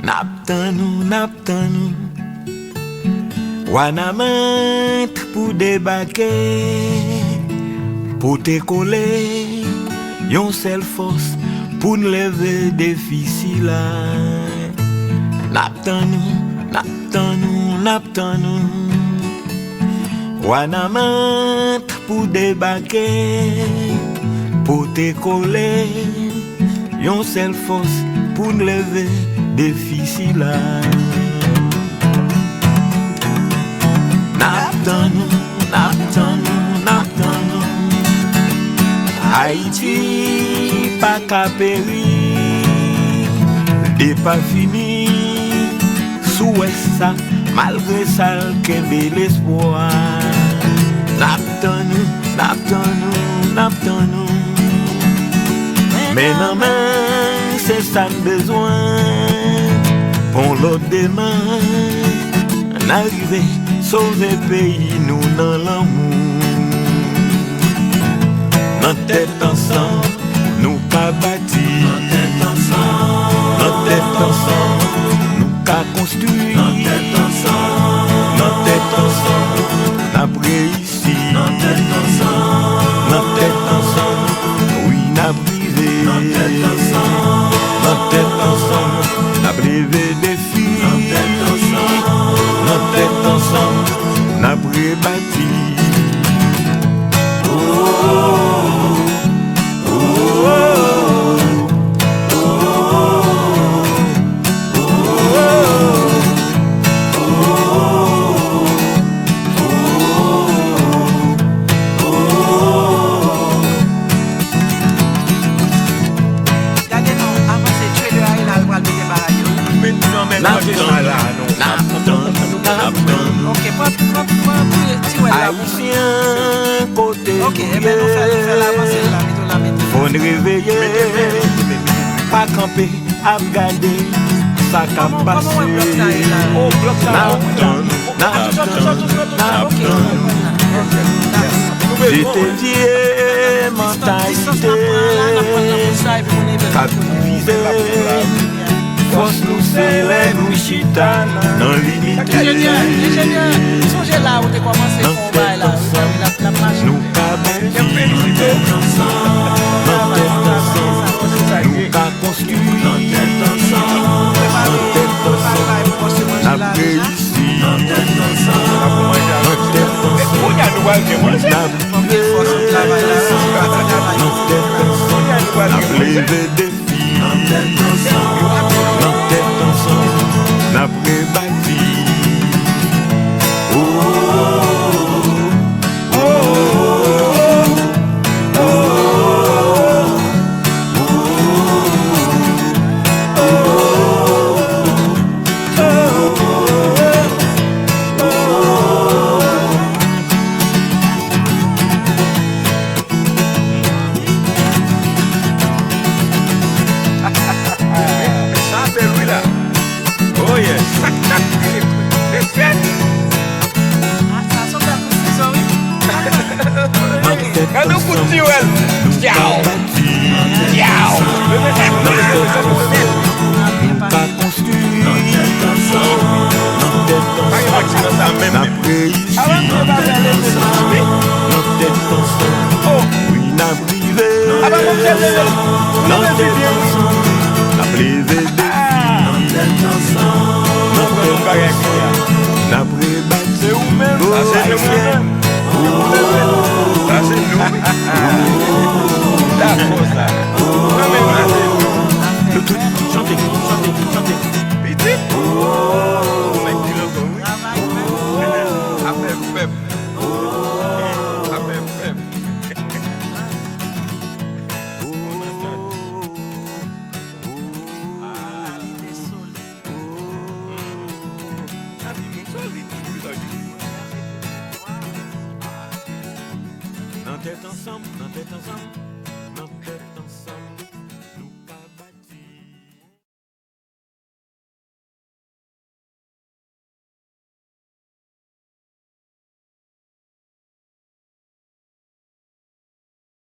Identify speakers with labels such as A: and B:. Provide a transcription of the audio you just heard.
A: Naptan nou Wanamant pour débarquer Pour te coller Yon seule force pour nous lever difficile Naptan nou Wanamant pour débarquer Pour te coller Yon seule force pour nous lever difficile Naptan nou Haïti pas qu'à périr Dé pas fini Souhait ça malgré ça qu'est l'espoir Naptan nou Mais non mais c'est ça le besoin Pour l'autre demain N'arriver sauver pays nous dans l'amour Notre tête ensemble nous qu'a bâti Notre tête ensemble nous qu'a construit Notre tête ensemble n'a réussi Notre tête ensemble oui n'a privé Notre tête ensemble n'a privé des filles Notre tête ensemble n'a bâti Haïtien côté faut nous réveiller pas camper à regarder ça qu'a passé j'étais vieille mentalité qu'a divisé force nous serrer nous chita dans limite
B: songez là où tu commencé le combat là la marche
A: nous qu'a bâti nous qu'a construit n'a réussi n'a levé des filles notre tête ensemble n'a bâti
C: Cadê o cutinho, velho? Tchau! Tchau!
A: Qu'a construit n'a réussi notre tête ensemble oui n'a privé notre tête ensemble n'a privé des filles notre tête ensemble n'a bâti
C: C'est où même? Ça c'est nous même. Ça c'est nous. D'accord ça. Non mais là c'est nous.
A: le truc chantez
C: Petit. Oh, mec dis-le comme oui. Après pep. Après pep.
A: Dans tête ensemble